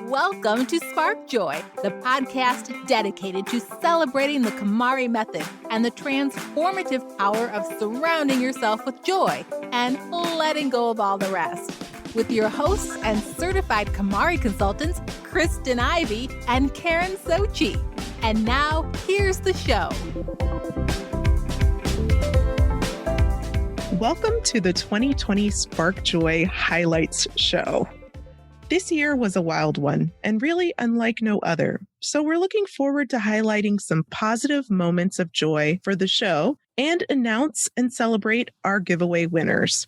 Welcome to Spark Joy, the podcast dedicated to celebrating the KonMari method and the transformative power of surrounding yourself with joy and letting go of all the rest. With your hosts and certified KonMari consultants, Kristen Ivy and Karin Sochi. And now, here's the show. Welcome to the 2020 Spark Joy Highlights Show. This year was a wild one and really unlike no other. So we're looking forward to highlighting some positive moments of joy for the show and announce and celebrate our giveaway winners.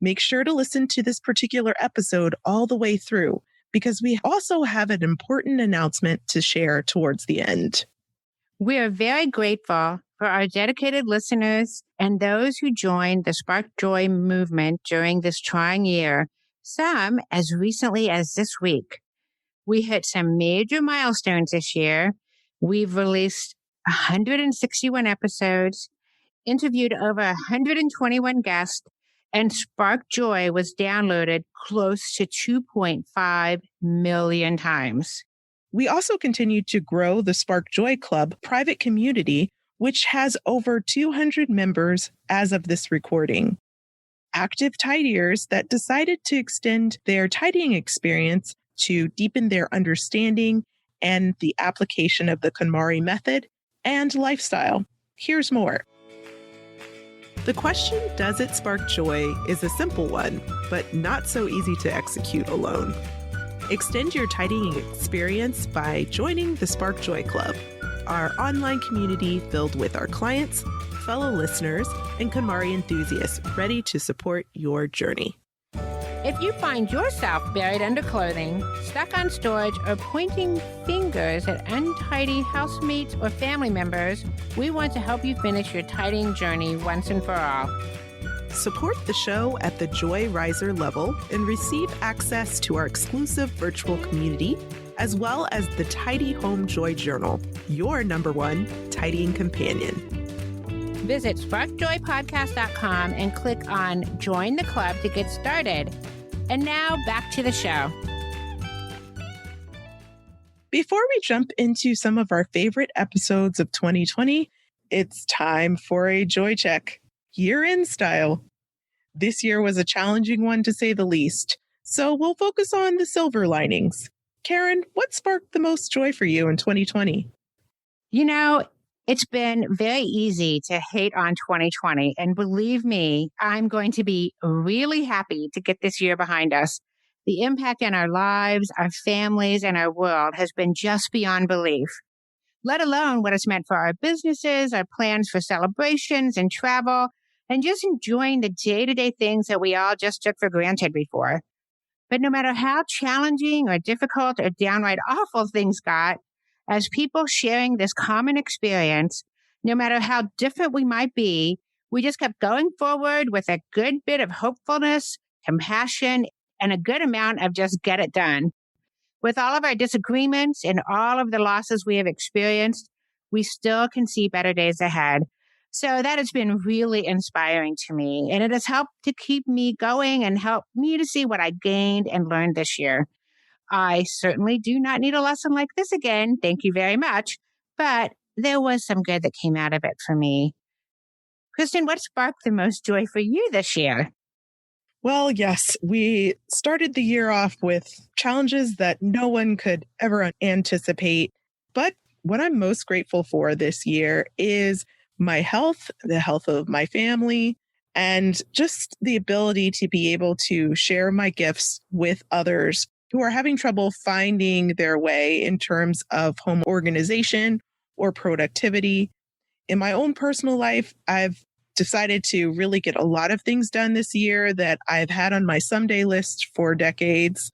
Make sure to listen to this particular episode all the way through because we also have an important announcement to share towards the end. We are very grateful for our dedicated listeners and those who joined the Spark Joy movement during this trying year. Some as recently as this week. We hit some major milestones this year. We've released 161 episodes, interviewed over 121 guests, and Spark Joy was downloaded close to 2.5 million times. We also continue to grow the Spark Joy Club private community, which has over 200 members as of this recording. Active tidiers that decided to extend their tidying experience to deepen their understanding and the application of the KonMari method and lifestyle. Here's more. The question, does it spark joy, is a simple one, but not so easy to execute alone. Extend your tidying experience by joining the Spark Joy Club, our online community filled with our clients, fellow listeners, and KonMari enthusiasts ready to support your journey. If you find yourself buried under clothing, stuck on storage, or pointing fingers at untidy housemates or family members, we want to help you finish your tidying journey once and for all. Support the show at the Joy Riser level and receive access to our exclusive virtual community, as well as the Tidy Home Joy Journal, your #1 tidying companion. Visit sparkjoypodcast.com and click on Join the Club to get started. And now back to the show. Before we jump into some of our favorite episodes of 2020, it's time for a joy check, year-end style. This year was a challenging one to say the least, so we'll focus on the silver linings. Karin, what sparked the most joy for you in 2020? You know, it's been very easy to hate on 2020. And believe me, I'm going to be really happy to get this year behind us. The impact on our lives, our families, and our world has been just beyond belief, let alone what it's meant for our businesses, our plans for celebrations and travel, and just enjoying the day-to-day things that we all just took for granted before. But no matter how challenging or difficult or downright awful things got, as people sharing this common experience, no matter how different we might be, we just kept going forward with a good bit of hopefulness, compassion, and a good amount of just get it done. With all of our disagreements and all of the losses we have experienced, we still can see better days ahead. So that has been really inspiring to me, and it has helped to keep me going and help me to see what I gained and learned this year. I certainly do not need a lesson like this again. Thank you very much. But there was some good that came out of it for me. Kristen, what sparked the most joy for you this year? Well, yes, we started the year off with challenges that no one could ever anticipate. But what I'm most grateful for this year is my health, the health of my family, and just the ability to be able to share my gifts with others who are having trouble finding their way in terms of home organization or productivity. In my own personal life, I've decided to really get a lot of things done this year that I've had on my someday list for decades.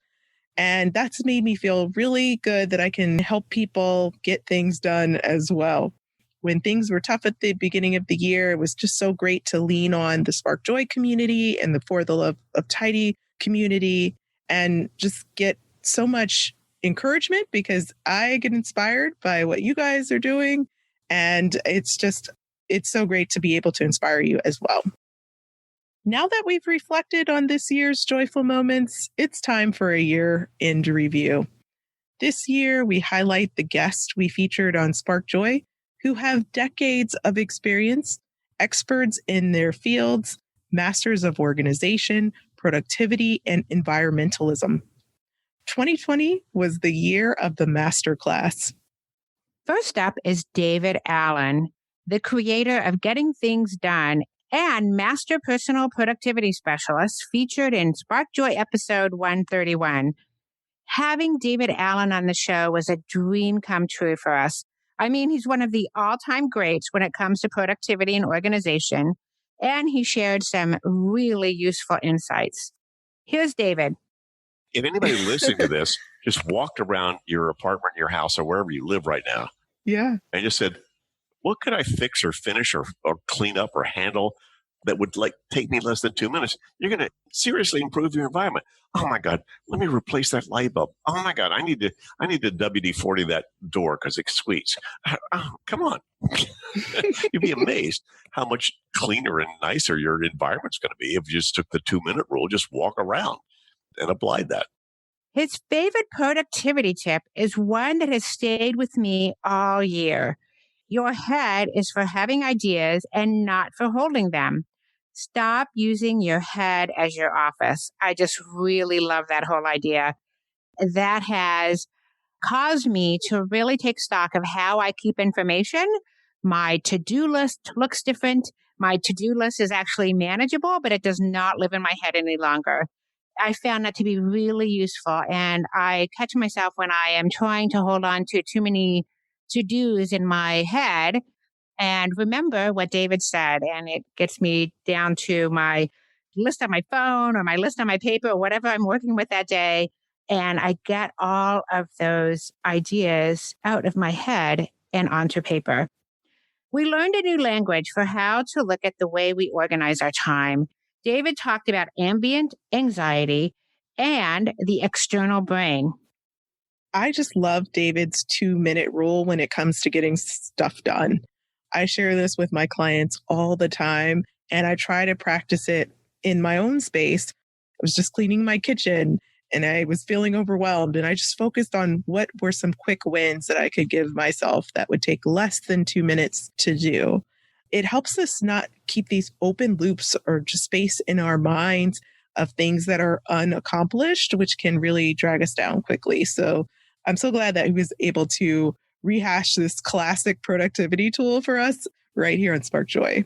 And that's made me feel really good that I can help people get things done as well. When things were tough at the beginning of the year, it was just so great to lean on the Spark Joy community and the For the Love of Tidy community and just get so much encouragement because I get inspired by what you guys are doing. And it's so great to be able to inspire you as well. Now that we've reflected on this year's joyful moments, it's time for a year-end review. This year, we highlight the guests we featured on Spark Joy, who have decades of experience, experts in their fields, masters of organization, productivity, and environmentalism. 2020 was the year of the masterclass. First up is David Allen, the creator of Getting Things Done and master personal productivity specialist featured in Spark Joy episode 131. Having David Allen on the show was a dream come true for us. I mean, he's one of the all-time greats when it comes to productivity and organization, and he shared some really useful insights. Here's David. If anybody listening to this just walked around your apartment, your house, or wherever you live right now, Yeah. and just said, what could I fix or finish or clean up or handle that would take me less than 2 minutes? You're going to seriously improve your environment. Oh my God, let me replace that light bulb. Oh my God, I need to WD-40 that door because it squeaks. Oh, come on. You'd be amazed how much cleaner and nicer your environment's going to be if you just took the 2-minute rule, just walk around and applied that. His favorite productivity tip is one that has stayed with me all year. Your head is for having ideas and not for holding them. Stop using your head as your office. I just really love that whole idea. That has caused me to really take stock of how I keep information. My to-do list looks different. My to-do list is actually manageable, but it does not live in my head any longer. I found that to be really useful, and I catch myself when I am trying to hold on to too many to-dos in my head and remember what David said, and it gets me down to my list on my phone or my list on my paper or whatever I'm working with that day, and I get all of those ideas out of my head and onto paper. We learned a new language for how to look at the way we organize our time. David talked about ambient anxiety and the external brain. I just love David's 2-minute rule when it comes to getting stuff done. I share this with my clients all the time, and I try to practice it in my own space. I was just cleaning my kitchen and I was feeling overwhelmed, and I just focused on what were some quick wins that I could give myself that would take less than 2 minutes to do. It helps us not keep these open loops or just space in our minds of things that are unaccomplished, which can really drag us down quickly. So I'm so glad that he was able to rehash this classic productivity tool for us right here on Spark Joy.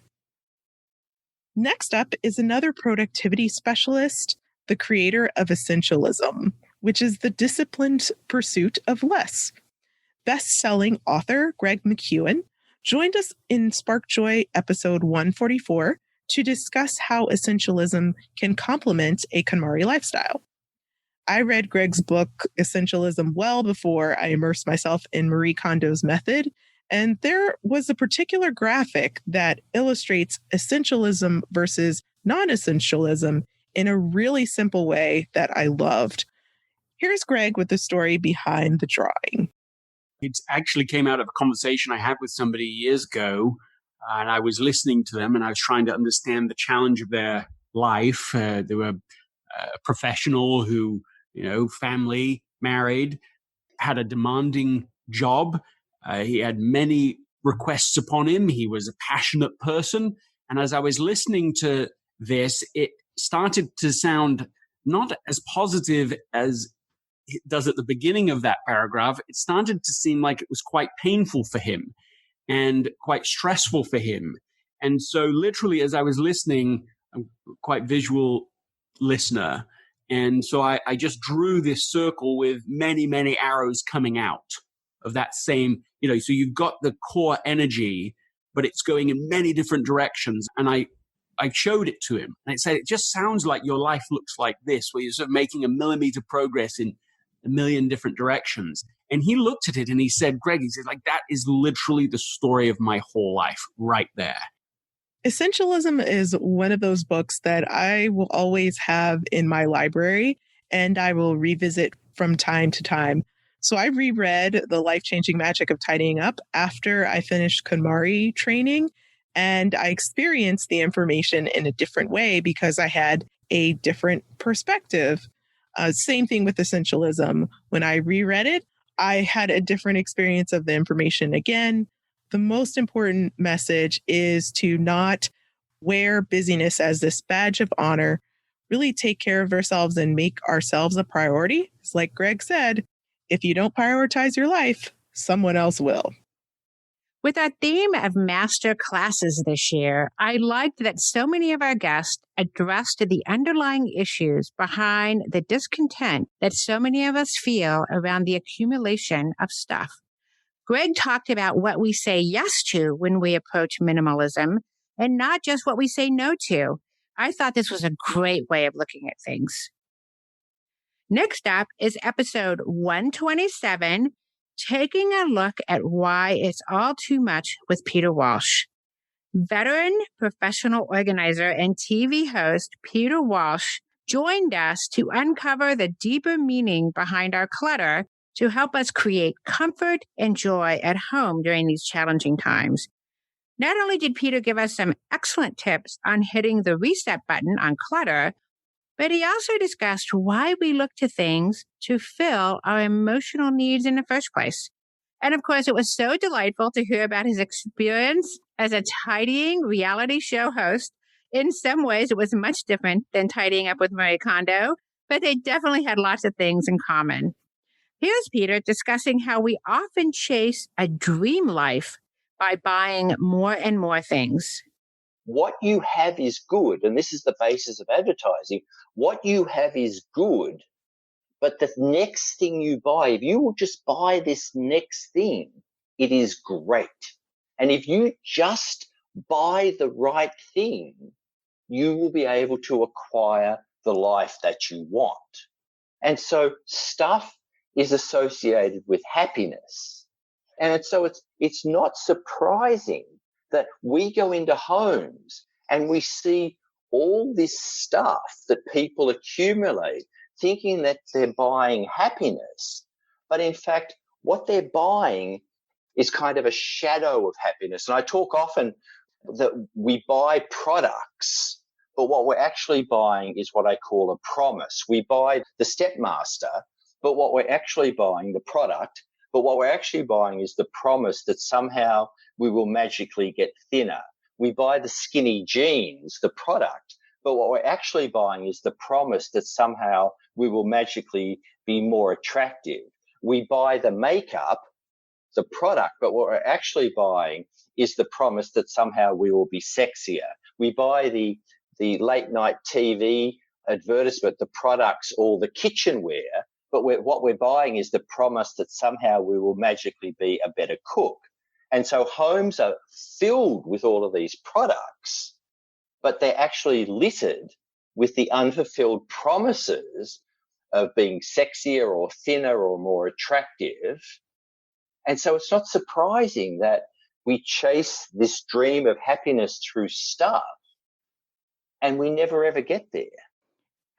Next up is another productivity specialist, the creator of Essentialism, which is the disciplined pursuit of less. Best-selling author Greg McKeown joined us in Spark Joy episode 144 to discuss how essentialism can complement a KonMari lifestyle. I read Greg's book, Essentialism, well before I immersed myself in Marie Kondo's method, and there was a particular graphic that illustrates essentialism versus non-essentialism in a really simple way that I loved. Here's Greg with the story behind the drawing. It actually came out of a conversation I had with somebody years ago, and I was listening to them, and I was trying to understand the challenge of their life. They were a professional who, family, married, had a demanding job. He had many requests upon him. He was a passionate person. And as I was listening to this, it started to sound not as positive as it does at the beginning of that paragraph. It started to seem like it was quite painful for him and quite stressful for him. And so literally, as I was listening, I'm a quite visual listener. And so I just drew this circle with many, many arrows coming out of that same, so you've got the core energy, but it's going in many different directions. And I showed it to him, and I said, it just sounds like your life looks like this, where you're sort of making a millimeter progress in a million different directions. And he looked at it and he said, Greg, he said, that is literally the story of my whole life right there. Essentialism is one of those books that I will always have in my library, and I will revisit from time to time. So I reread The Life-Changing Magic of Tidying Up after I finished KonMari training, And I experienced the information in a different way because I had a different perspective. Same thing with Essentialism. When I reread it, I had a different experience of the information again. The most important message is to not wear busyness as this badge of honor, really take care of ourselves and make ourselves a priority. It's like Greg said, if you don't prioritize your life, someone else will. With our theme of master classes this year, I liked that so many of our guests addressed the underlying issues behind the discontent that so many of us feel around the accumulation of stuff. Greg talked about what we say yes to when we approach minimalism and not just what we say no to. I thought this was a great way of looking at things. Next up is episode 127, taking a look at why it's all too much with Peter Walsh. Veteran professional organizer and TV host Peter Walsh joined us to uncover the deeper meaning behind our clutter to help us create comfort and joy at home during these challenging times. Not only did Peter give us some excellent tips on hitting the reset button on clutter, but he also discussed why we look to things to fill our emotional needs in the first place. And of course, it was so delightful to hear about his experience as a tidying reality show host. In some ways, it was much different than tidying up with Marie Kondo, but they definitely had lots of things in common. Here's Peter discussing how we often chase a dream life by buying more and more things. What you have is good, and this is the basis of advertising. What you have is good, but the next thing you buy, if you will just buy this next thing, it is great. And if you just buy the right thing, you will be able to acquire the life that you want. And so stuff is associated with happiness. And so it's not surprising that we go into homes and we see all this stuff that people accumulate, thinking that they're buying happiness. But in fact, what they're buying is kind of a shadow of happiness. And I talk often that we buy products, but what we're actually buying is what I call a promise. We buy the Stepmaster, but what we're actually buying, the product, but what we're actually buying is the promise that somehow we will magically get thinner. We buy the skinny jeans, the product, but what we're actually buying is the promise that somehow we will magically be more attractive. We buy the makeup, the product, but what we're actually buying is the promise that somehow we will be sexier. We buy the late night TV advertisement, the products, or the kitchenware, but what we're buying is the promise that somehow we will magically be a better cook. And so homes are filled with all of these products, but they're actually littered with the unfulfilled promises of being sexier or thinner or more attractive. And so it's not surprising that we chase this dream of happiness through stuff and we never ever get there.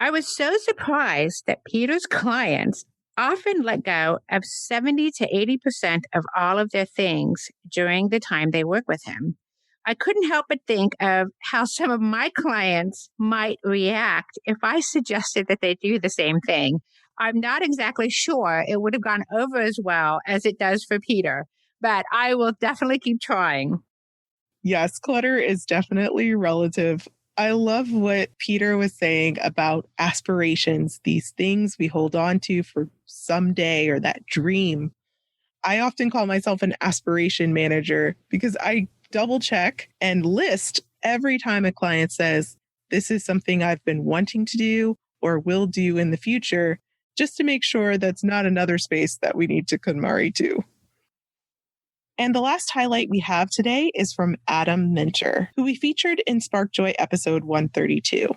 I was so surprised that Peter's clients often let go of 70 to 80% of all of their things during the time they work with him. I couldn't help but think of how some of my clients might react if I suggested that they do the same thing. I'm not exactly sure it would have gone over as well as it does for Peter, but I will definitely keep trying. Yes, clutter is definitely relative. I love what Peter was saying about aspirations, these things we hold on to for someday or that dream. I often call myself an aspiration manager because I double check and list every time a client says, this is something I've been wanting to do or will do in the future, just to make sure that's not another space that we need to KonMari to. And the last highlight we have today is from Adam Minter, who we featured in Spark Joy episode 132.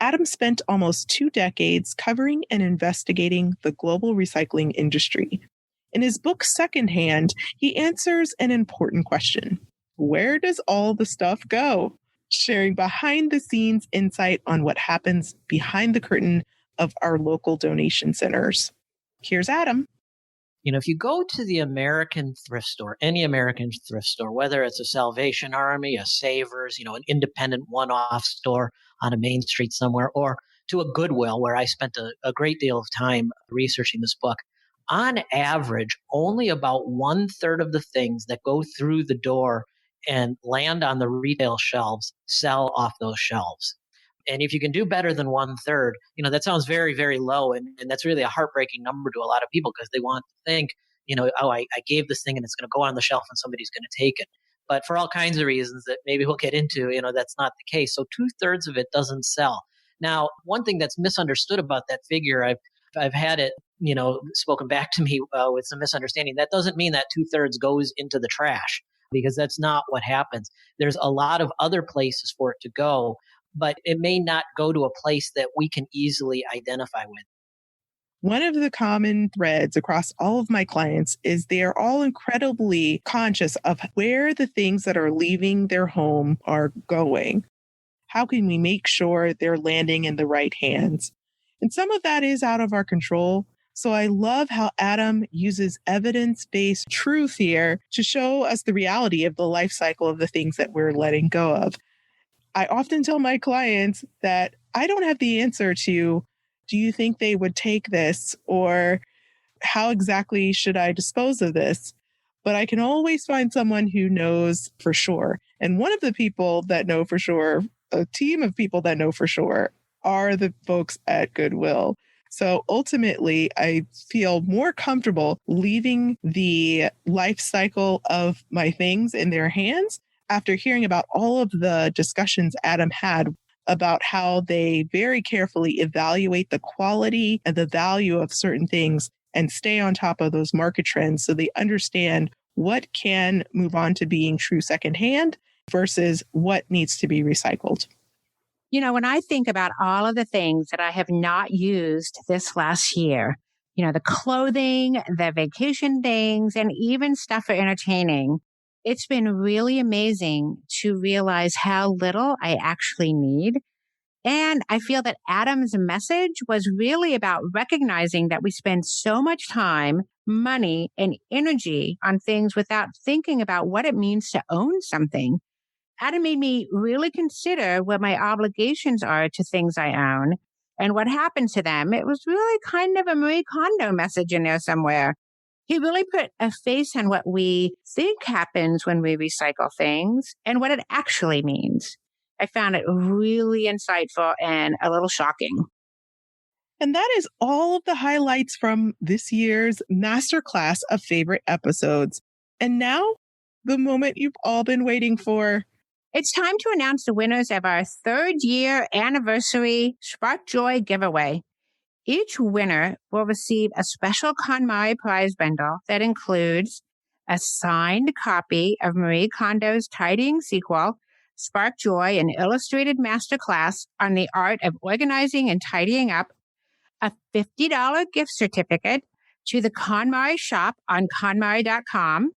Adam spent almost 2 decades covering and investigating the global recycling industry. In his book, Secondhand, he answers an important question. Where does all the stuff go? Sharing behind-the-scenes insight on what happens behind the curtain of our local donation centers. Here's Adam. If you go to the American thrift store, any American thrift store, whether it's a Salvation Army, a Savers, an independent one-off store on a main street somewhere, or to a Goodwill, where I spent a great deal of time researching this book, on average, only about 1/3 of the things that go through the door and land on the retail shelves sell off those shelves. And if you can do better than 1/3, that sounds very, very low. And that's really a heartbreaking number to a lot of people because they want to think, oh, I gave this thing and it's going to go on the shelf and somebody's going to take it. But for all kinds of reasons that maybe we'll get into, that's not the case. So 2/3 of it doesn't sell. Now, one thing that's misunderstood about that figure, I've had it, spoken back to me with some misunderstanding. That doesn't mean that 2/3 goes into the trash, because that's not what happens. There's a lot of other places for it to go, but it may not go to a place that we can easily identify with. One of the common threads across all of my clients is they are all incredibly conscious of where the things that are leaving their home are going. How can we make sure they're landing in the right hands? And some of that is out of our control. So I love how Adam uses evidence-based truth here to show us the reality of the life cycle of the things that we're letting go of. I often tell my clients that I don't have the answer to, do you think they would take this? Or how exactly should I dispose of this? But I can always find someone who knows for sure. And one of the people that know for sure, a team of people that know for sure, are the folks at Goodwill. So ultimately, I feel more comfortable leaving the life cycle of my things in their hands after hearing about all of the discussions Adam had about how they very carefully evaluate the quality and the value of certain things and stay on top of those market trends so they understand what can move on to being true secondhand versus what needs to be recycled. When I think about all of the things that I have not used this last year, the clothing, the vacation things, and even stuff for entertaining, it's been really amazing to realize how little I actually need. And I feel that Adam's message was really about recognizing that we spend so much time, money, and energy on things without thinking about what it means to own something. Adam made me really consider what my obligations are to things I own and what happened to them. It was really kind of a Marie Kondo message in there somewhere. He really put a face on what we think happens when we recycle things and what it actually means. I found it really insightful and a little shocking. And that is all of the highlights from this year's masterclass of favorite episodes. And now, the moment you've all been waiting for. It's time to announce the winners of our 3rd year anniversary Spark Joy giveaway. Each winner will receive a special KonMari prize bundle that includes a signed copy of Marie Kondo's tidying sequel, Spark Joy, an illustrated masterclass on the art of organizing and tidying up, a $50 gift certificate to the KonMari shop on KonMari.com.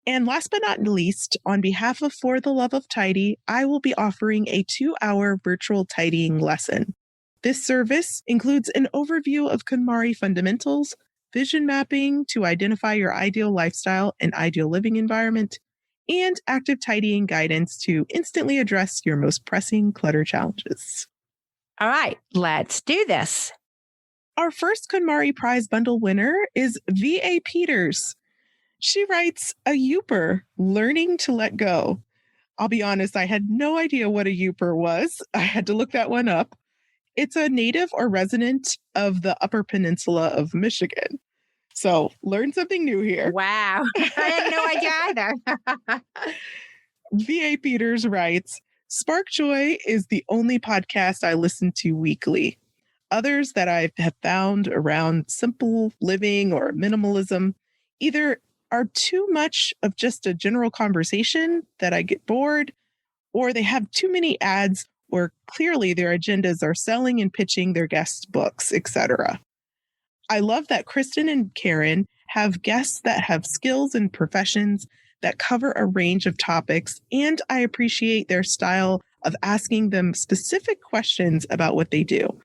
And last but not least, on behalf of For the Love of Tidy, I will be offering a 2-hour virtual tidying lesson. This service includes an overview of KonMari fundamentals, vision mapping to identify your ideal lifestyle and ideal living environment, and active tidying guidance to instantly address your most pressing clutter challenges. All right, let's do this. Our first KonMari prize bundle winner is V.A. Peters. She writes, a Youper, learning to let go. I'll be honest, I had no idea what a Youper was. I had to look that one up. It's a native or resident of the Upper Peninsula of Michigan. So learn something new here. Wow. I had no idea either. V.A. Peters writes, Spark Joy is the only podcast I listen to weekly. Others that I have found around simple living or minimalism either are too much of just a general conversation that I get bored, or they have too many ads, or clearly their agendas are selling and pitching their guests' books, etc. I love that Kristen and Karin have guests that have skills and professions that cover a range of topics, and I appreciate their style of asking them specific questions about what they do.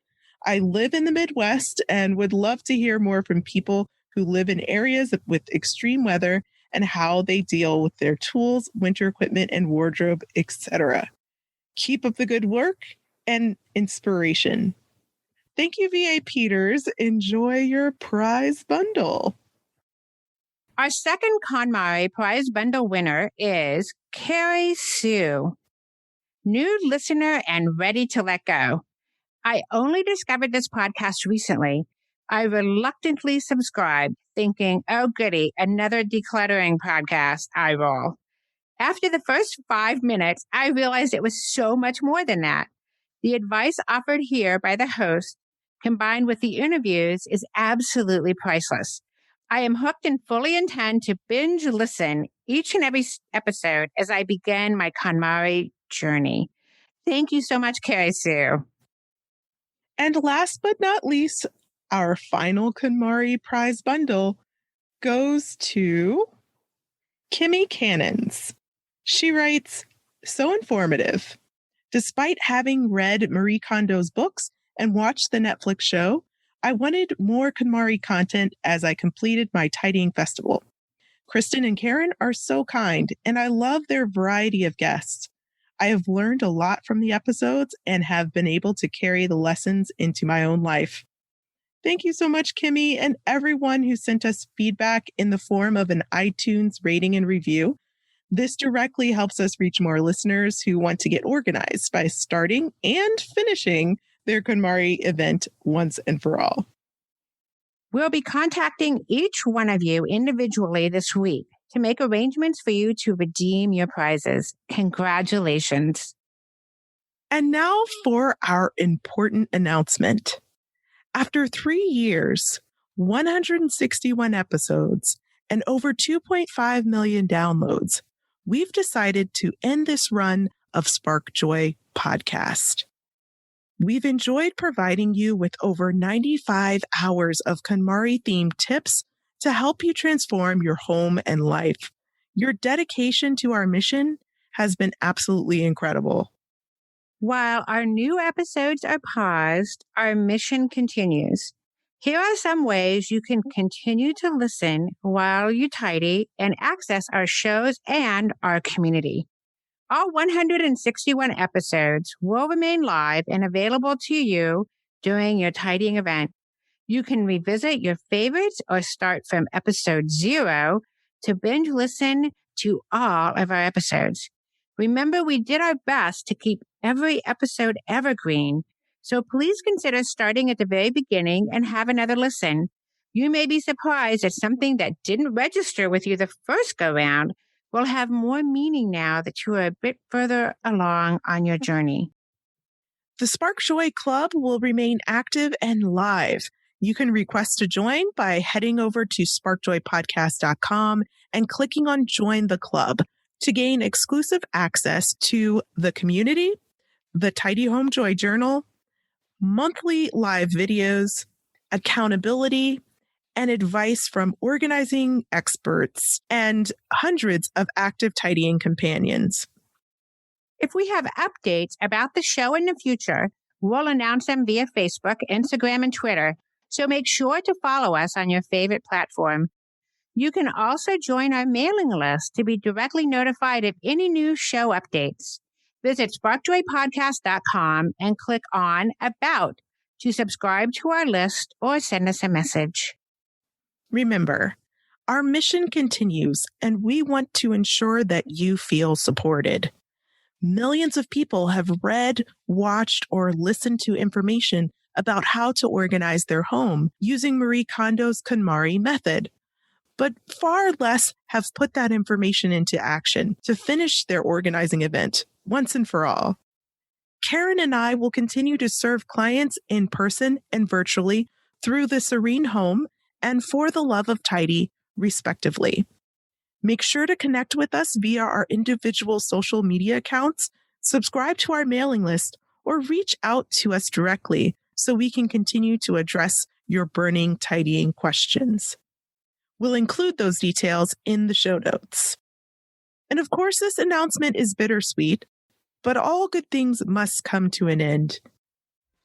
I live in the Midwest and would love to hear more from people who live in areas with extreme weather and how they deal with their tools, winter equipment, and wardrobe, etc. Keep up the good work and inspiration. Thank you, VA Peters. Enjoy your prize bundle. Our second KonMari prize bundle winner is Carrie Sue, new listener and ready to let go. I only discovered this podcast recently. I reluctantly subscribed, thinking, oh goody, another decluttering podcast, I roll. After the first 5 minutes, I realized it was so much more than that. The advice offered here by the host, combined with the interviews, is absolutely priceless. I am hooked and fully intend to binge listen each and every episode as I begin my KonMari journey. Thank you so much, Carrie Sue. And last but not least, our final KonMari prize bundle goes to Kimmy Cannons. She writes, so informative. Despite having read Marie Kondo's books and watched the Netflix show, I wanted more KonMari content as I completed my tidying festival. Kristen and Karin are so kind, and I love their variety of guests. I have learned a lot from the episodes and have been able to carry the lessons into my own life. Thank you so much, Kimmy, and everyone who sent us feedback in the form of an iTunes rating and review. This directly helps us reach more listeners who want to get organized by starting and finishing their KonMari event once and for all. We'll be contacting each one of you individually this week to make arrangements for you to redeem your prizes. Congratulations. And now for our important announcement. After 3 years, 161 episodes, and over 2.5 million downloads, we've decided to end this run of Spark Joy podcast. We've enjoyed providing you with over 95 hours of KonMari-themed tips to help you transform your home and life. Your dedication to our mission has been absolutely incredible. While our new episodes are paused, our mission continues. Here are some ways you can continue to listen while you tidy and access our shows and our community. All 161 episodes will remain live and available to you during your tidying event. You can revisit your favorites or start from episode 0 to binge listen to all of our episodes. Remember, we did our best to keep every episode evergreen, so please consider starting at the very beginning and have another listen. You may be surprised that something that didn't register with you the first go-round will have more meaning now that you are a bit further along on your journey. The Spark Joy Club will remain active and live. You can request to join by heading over to sparkjoypodcast.com and clicking on Join the Club to gain exclusive access to the community, the Tidy Home Joy Journal, monthly live videos, accountability, and advice from organizing experts and hundreds of active tidying companions. If we have updates about the show in the future, we'll announce them via Facebook, Instagram, and Twitter, so make sure to follow us on your favorite platform. You can also join our mailing list to be directly notified of any new show updates. Visit sparkjoypodcast.com and click on About to subscribe to our list or send us a message. Remember, our mission continues, and we want to ensure that you feel supported. Millions of people have read, watched, or listened to information about how to organize their home using Marie Kondo's KonMari method. But far less have put that information into action to finish their organizing event once and for all. Karin and I will continue to serve clients in person and virtually through the Serene Home and For the Love of Tidy, respectively. Make sure to connect with us via our individual social media accounts, subscribe to our mailing list, or reach out to us directly so we can continue to address your burning tidying questions. We'll include those details in the show notes. And of course, this announcement is bittersweet, but all good things must come to an end.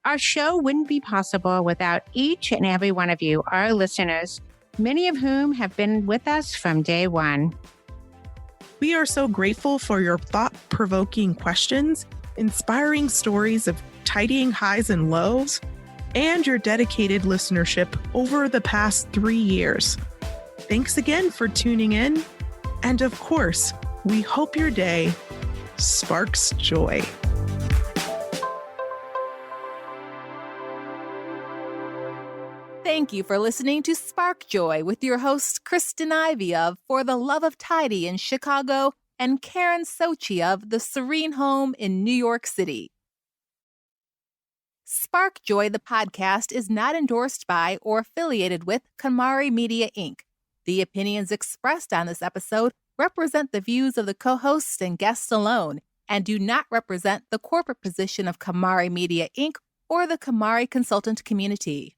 Our show wouldn't be possible without each and every one of you, our listeners, many of whom have been with us from day one. We are so grateful for your thought-provoking questions, inspiring stories of tidying highs and lows, and your dedicated listenership over the past 3 years. Thanks again for tuning in. And of course, we hope your day sparks joy. Thank you for listening to Spark Joy with your hosts Kristen Ivy of For the Love of Tidy in Chicago and Karin Sochi of The Serene Home in New York City. Spark Joy, the podcast, is not endorsed by or affiliated with KonMari Media, Inc. The opinions expressed on this episode represent the views of the co-hosts and guests alone and do not represent the corporate position of KonMari Media, Inc. or the KonMari consultant community.